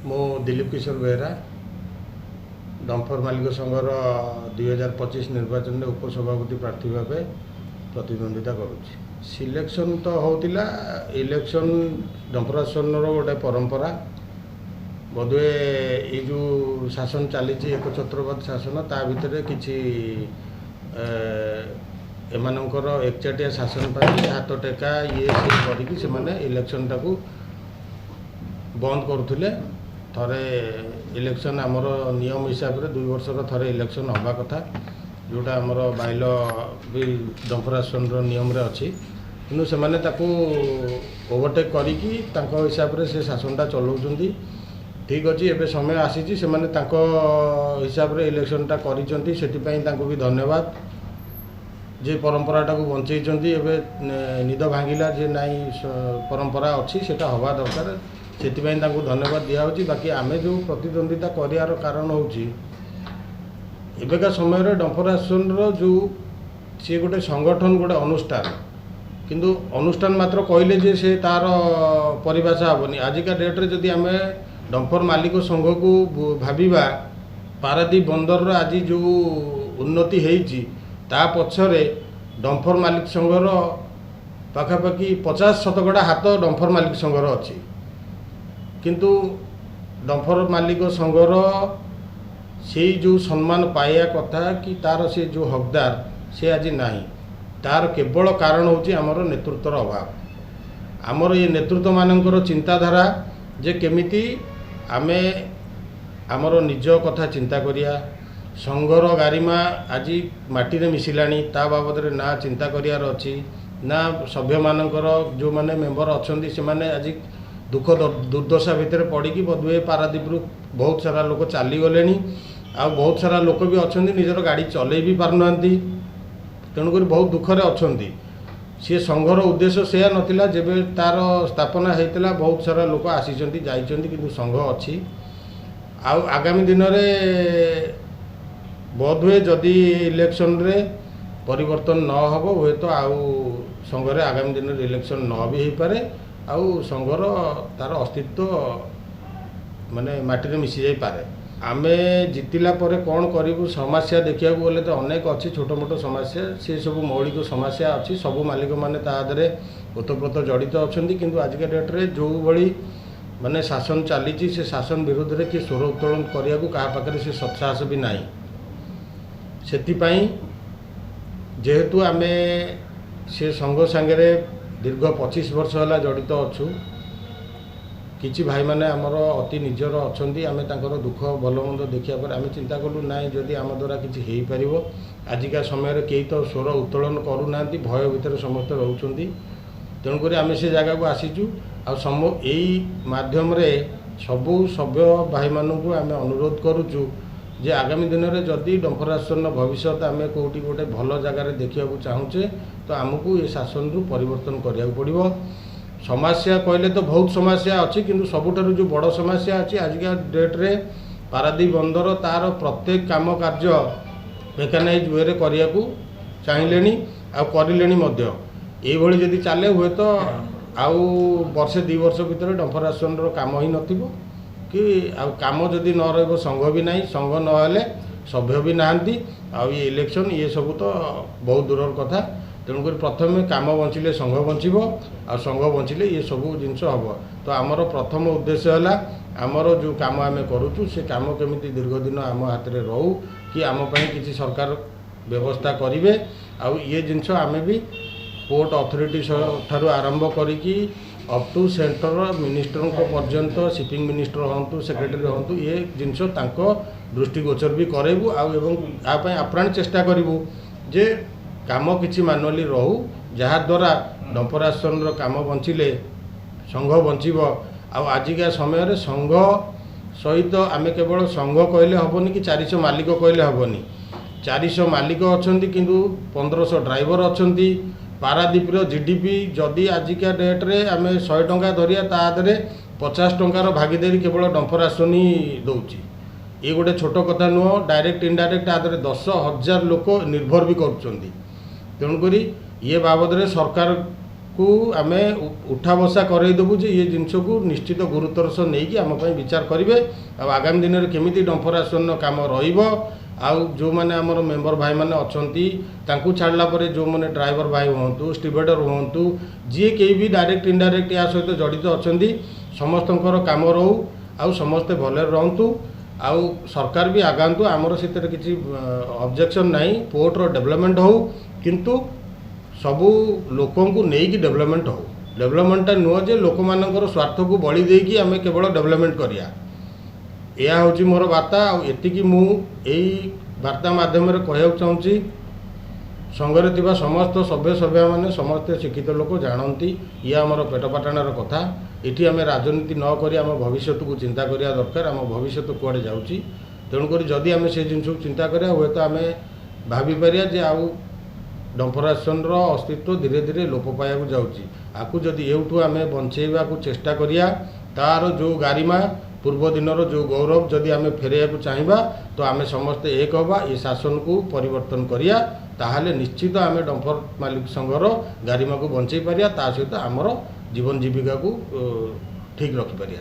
ମୁଁ ଦିଲ୍ଲୀପ କିଶୋର ବେହେରା ଡମ୍ଫର ମାଲିକ ସଂଘର 2025 ନିର୍ବାଚନରେ ଉପସଭାପତି ପ୍ରାର୍ଥୀ ଭାବେ ପ୍ରତିଦ୍ୱନ୍ଦିତା କରୁଛି। ସିଲେକ୍ସନ୍ ତ ହେଉଥିଲା, ଇଲେକ୍ସନ୍ ଡମ୍ଫର ଆସନର ଗୋଟେ ପରମ୍ପରା। ବୋଧହୁଏ ଏଇ ଯେଉଁ ଶାସନ ଚାଲିଛି ଏକଛତ୍ରବାଦ ଶାସନ, ତା ଭିତରେ କିଛି ଏମାନଙ୍କର ଏକଚାଟିଆ ଶାସନ ପାଇଁ ହାତ ଟେକା ଇଏ ସିଏ କରିକି ସେମାନେ ଇଲେକ୍ସନଟାକୁ ବନ୍ଦ କରୁଥିଲେ। ଥରେ ଇଲେକ୍ସନ୍ ଆମର ନିୟମ ହିସାବରେ 2 ବର୍ଷର ଥରେ ଇଲେକ୍ସନ୍ ହେବା କଥା, ଯେଉଁଟା ଆମର ବାଇଲ ବି ଡମ୍ଫର ଆସନର ନିୟମରେ ଅଛି। କିନ୍ତୁ ସେମାନେ ତାକୁ ଓଭରଟେକ୍ କରିକି ତାଙ୍କ ହିସାବରେ ସେ ଶାସନଟା ଚଲାଉଛନ୍ତି। ଠିକ୍ ଅଛି, ଏବେ ସମୟ ଆସିଛି, ସେମାନେ ତାଙ୍କ ହିସାବରେ ଇଲେକ୍ସନଟା କରିଛନ୍ତି, ସେଥିପାଇଁ ତାଙ୍କୁ ବି ଧନ୍ୟବାଦ। ଯେ ପରମ୍ପରାଟାକୁ ବଞ୍ଚେଇଛନ୍ତି, ଏବେ ନିଦ ଭାଙ୍ଗିଲା ଯେ ନାଇଁ ପରମ୍ପରା ଅଛି, ସେଇଟା ହେବା ଦରକାର, ସେଥିପାଇଁ ତାଙ୍କୁ ଧନ୍ୟବାଦ ଦିଆହେଉଛି। ବାକି ଆମେ ଯେଉଁ ପ୍ରତିଦ୍ୱନ୍ଦିତା କରିବାର କାରଣ ହେଉଛି, ଏବେକା ସମୟରେ ଡମ୍ଫର ଆସନର ଯେଉଁ ସିଏ ଗୋଟେ ସଂଗଠନ, ଗୋଟେ ଅନୁଷ୍ଠାନ, କିନ୍ତୁ ଅନୁଷ୍ଠାନ ମାତ୍ର କହିଲେ ଯେ ସେ ତା'ର ପରିଭାଷା ହେବନି। ଆଜିକା ଡେଟ୍ରେ ଯଦି ଆମେ ଡମ୍ଫର ମାଲିକ ସଂଘକୁ ଭାବିବା, ପାରାଦୀପ ବନ୍ଦରର ଆଜି ଯେଉଁ ଉନ୍ନତି ହେଇଛି ତା ପଛରେ ଡମ୍ଫର ମାଲିକ ସଂଘର ପାଖାପାଖି 50% ହାତ ଡମ୍ଫର ମାଲିକ ସଂଘର ଅଛି। କିନ୍ତୁ ଡମ୍ଫର ମାଲିକ ସଂଘର ସେଇ ଯେଉଁ ସମ୍ମାନ ପାଇବା କଥା କି ତା'ର ସେ ଯେଉଁ ହକଦାର, ସେ ଆଜି ନାହିଁ। ତା'ର କେବଳ କାରଣ ହେଉଛି ଆମର ନେତୃତ୍ୱର ଅଭାବ। ଆମର ଏ ନେତୃତ୍ୱମାନଙ୍କର ଚିନ୍ତାଧାରା ଯେ କେମିତି ଆମେ ଆମର ନିଜ କଥା ଚିନ୍ତା କରିବା। ସଂଘର ଗାରିମା ଆଜି ମାଟିରେ ମିଶିଲାଣି, ତା ବାବଦରେ ନା ଚିନ୍ତା କରିବାର ଅଛି, ନା ସଭ୍ୟମାନଙ୍କର ଯେଉଁମାନେ ମେମ୍ବର ଅଛନ୍ତି ସେମାନେ ଆଜି ଦୁଃଖ ଦୁର୍ଦ୍ଦଶା ଭିତରେ ପଡ଼ିକି ବୋଧହୁଏ ପାରାଦୀପରୁ ବହୁତ ସାରା ଲୋକ ଚାଲିଗଲେଣି। ଆଉ ବହୁତ ସାରା ଲୋକ ବି ଅଛନ୍ତି ନିଜର ଗାଡ଼ି ଚଲେଇ ବି ପାରୁନାହାନ୍ତି, ତେଣୁକରି ବହୁତ ଦୁଃଖରେ ଅଛନ୍ତି। ସିଏ ସଂଘର ଉଦ୍ଦେଶ୍ୟ ସେୟା ନଥିଲା। ଯେବେ ତା'ର ସ୍ଥାପନା ହେଇଥିଲା ବହୁତ ସାରା ଲୋକ ଆସିଛନ୍ତି ଯାଇଛନ୍ତି, କିନ୍ତୁ ସଂଘ ଅଛି। ଆଉ ଆଗାମୀ ଦିନରେ ବୋଧହୁଏ ଯଦି ଇଲେକ୍ସନରେ ପରିବର୍ତ୍ତନ ନ ହେବ, ହୁଏତ ଆଉ ସଂଘରେ ଆଗାମୀ ଦିନରେ ଇଲେକ୍ସନ୍ ନ ବି ହେଇପାରେ। ଆଉ ସଂଘର ତା'ର ଅସ୍ତିତ୍ୱ ମାନେ ମାଟିରେ ମିଶିଯାଇପାରେ। ଆମେ ଜିତିଲା ପରେ କ'ଣ କରିବୁ, ସମସ୍ୟା ଦେଖିବାକୁ ଗଲେ ତ ଅନେକ ଅଛି, ଛୋଟ ମୋଟ ସମସ୍ୟା। ସେସବୁ ମୌଳିକ ସମସ୍ୟା ଅଛି, ସବୁ ମାଲିକମାନେ ତା ଦେହରେ ଓତପ୍ରୋତ ଜଡ଼ିତ ଅଛନ୍ତି। କିନ୍ତୁ ଆଜିକା ଡେଟ୍ରେ ଯେଉଁଭଳି ମାନେ ଶାସନ ଚାଲିଛି, ସେ ଶାସନ ବିରୁଦ୍ଧରେ କିଏ ସ୍ୱର ଉତ୍ତୋଳନ କରିବାକୁ କାହା ପାଖରେ ସେ ସତ୍ସାହସ ବି ନାହିଁ। ସେଥିପାଇଁ ଯେହେତୁ ଆମେ ସେ ସଂଘ ସାଙ୍ଗରେ ଦୀର୍ଘ 25 ବର୍ଷ ହେଲା ଜଡ଼ିତ ଅଛୁ, କିଛି ଭାଇମାନେ ଆମର ଅତି ନିଜର ଅଛନ୍ତି, ଆମେ ତାଙ୍କର ଦୁଃଖ ଭଲ ମନ୍ଦ ଦେଖିବା ପରେ ଆମେ ଚିନ୍ତା କଲୁ ନାଇଁ ଯଦି ଆମ ଦ୍ୱାରା କିଛି ହେଇପାରିବ। ଆଜିକା ସମୟରେ କେହି ତ ସ୍ୱର ଉତ୍ତୋଳନ କରୁନାହାନ୍ତି, ଭୟ ଭିତରେ ସମସ୍ତେ ରହୁଛନ୍ତି। ତେଣୁକରି ଆମେ ସେ ଜାଗାକୁ ଆସିଛୁ। ଆଉ ଏଇ ମାଧ୍ୟମରେ ସବୁ ସଭ୍ୟ ଭାଇମାନଙ୍କୁ ଆମେ ଅନୁରୋଧ କରୁଛୁ ଯେ ଆଗାମୀ ଦିନରେ ଯଦି ଡମ୍ଫର ଆସନର ଭବିଷ୍ୟତ ଆମେ କେଉଁଠି ଗୋଟେ ଭଲ ଜାଗାରେ ଦେଖିବାକୁ ଚାହୁଁଛେ, ତ ଆମକୁ ଏ ଶାସନରୁ ପରିବର୍ତ୍ତନ କରିବାକୁ ପଡ଼ିବ। ସମସ୍ୟା କହିଲେ ତ ବହୁତ ସମସ୍ୟା ଅଛି, କିନ୍ତୁ ସବୁଠାରୁ ଯେଉଁ ବଡ଼ ସମସ୍ୟା ଅଛି ଆଜିକା ଡେଟ୍ରେ ପାରାଦୀପ ବନ୍ଦର ତା'ର ପ୍ରତ୍ୟେକ କାମ କାର୍ଯ୍ୟ ମେକାନାଇଜ୍ ୱେରେ କରିବାକୁ ଚାହିଁଲେଣି, ଆଉ କରିଲେଣି ମଧ୍ୟ। ଏଇଭଳି ଯଦି ଚାଲେ ହୁଏତ ଆଉ ବର୍ଷେ 2 ବର୍ଷ ଭିତରେ ଡମ୍ଫର ଆସନର କାମ ହିଁ ନଥିବ, କି ଆଉ କାମ ଯଦି ନ ରହିବ ସଂଘ ବି ନାହିଁ, ସଂଘ ନହେଲେ ସଭ୍ୟ ବି ନାହାନ୍ତି। ଆଉ ଇଏ ଇଲେକ୍ସନ୍ ଇଏ ସବୁ ତ ବହୁତ ଦୂରର କଥା। ତେଣୁକରି ପ୍ରଥମେ କାମ ବଞ୍ଚିଲେ ସଂଘ ବଞ୍ଚିବ, ଆଉ ସଂଘ ବଞ୍ଚିଲେ ଇଏ ସବୁ ଜିନିଷ ହେବ। ତ ଆମର ପ୍ରଥମ ଉଦ୍ଦେଶ୍ୟ ହେଲା ଆମର ଯେଉଁ କାମ ଆମେ କରୁଛୁ ସେ କାମ କେମିତି ଦୀର୍ଘ ଦିନ ଆମ ହାତରେ ରହୁ, କି ଆମ ପାଇଁ କିଛି ସରକାର ବ୍ୟବସ୍ଥା କରିବେ। ଆଉ ଇଏ ଜିନିଷ ଆମେ ବି ପୋର୍ଟ ଅଥରିଟି ଠାରୁ ଆରମ୍ଭ କରିକି ଅପ୍ ଟୁ ସେଣ୍ଟର ମିନିଷ୍ଟରଙ୍କ ପର୍ଯ୍ୟନ୍ତ, ସିପିଂ ମିନିଷ୍ଟର ହୁଅନ୍ତୁ, ସେକ୍ରେଟାରୀ ହୁଅନ୍ତୁ, ଏ ଜିନିଷ ତାଙ୍କ ଦୃଷ୍ଟିଗୋଚର ବି କରାଇବୁ। ଆଉ ଏବଂ ଆ ପାଇଁ ଆପ୍ରାଣ ଚେଷ୍ଟା କରିବୁ ଯେ କାମ କିଛି ମାନୁଆଲି ରହୁ, ଯାହାଦ୍ୱାରା ଡମ୍ଫର ଆସନର କାମ ବଞ୍ଚିଲେ ସଂଘ ବଞ୍ଚିବ। ଆଉ ଆଜିକା ସମୟରେ ସଂଘ ସହିତ ଆମେ କେବଳ ସଂଘ କହିଲେ ହେବନି, କି 400 ମାଲିକ କହିଲେ ହେବନି। 400 ମାଲିକ ଅଛନ୍ତି, କିନ୍ତୁ 1500 ଡ୍ରାଇଭର ଅଛନ୍ତି। ପାରାଦୀପର ଜିଡିପି ଯଦି ଆଜିକା ଡେଟ୍ରେ ଆମେ 100 ଟଙ୍କା ଧରିବା, ତା ଦେହରେ 50 ଟଙ୍କାର ଭାଗିଦାରୀ କେବଳ ଡମ୍ଫର ଆସନ ହିଁ ଦେଉଛି। ଏ ଗୋଟେ ଛୋଟ କଥା ନୁହଁ। ଡାଇରେକ୍ଟ ଇନଡାଇରେକ୍ଟ ତା ଦେହରେ 10,000 ଲୋକ ନିର୍ଭର ବି କରୁଛନ୍ତି। ତେଣୁକରି ଇଏ ବାବଦରେ ସରକାର को आम उठा बसा करईदेबू जे ये जिनस को निश्चित गुरुतर सह नहीं आम विचार करेंगे आगामी दिन में केमी डंपर आसन कम जो मैंने आमर मेंबर भाई मैंने अच्छा छाड़ला जो मैंने ड्राइवर भाई हूँ स्टीवर्डर हूँ जी कहीं भी डायरेक्ट इनडायरेक्ट या सहित जड़ित अच्छा समस्त कम रो आउ समस्ते भले रहतु आउ सरकार भी आगातु आमर से किसी ऑब्जेक्शन नहीं पोर्टर डेवलपमेंट हो किंतु सबू लोकों को नहीं कि डेवलपमेंट हो डेवलपमेंटा नुह जे लोक मानकर स्वार्थ को बलि देकी आम केवल डेवलपमेंट करिया यह हूँ मोर वार्ता आती मु वार्ता माध्यम कहूँ चाहूँगी संघरे थिबा समस्त सभ्य सभ्या मैंने समस्ते शिक्षित लोक जानती ये आमर पेटपाटणार कथा ये आम राजनीति नक आम भविष्य को चिंता करिया दरकार आम भविष्य कुआड़े जाऊँगी तेणुक जदि आम से जिन चिंता करिया हुए तो आम भाभी पारिया जे आउ डंपरासन अस्तित्व धीरे धीरे लोप पाया जाऊँगी आपको जदि एठू आम बंचेवा चेष्टा करिया तार जो गारिमा पूर्व दिनर जो गौरव जदि आम फेरैया चाहिए तो आम समस्ते एक हवा ये शासन को परिवर्तन करिया ताहले निश्चित आम डंपर मालिक संघर गारिमा को बंचई पारिया ता सहित आमर जीवन जीविका को ठीक रखिपारिया।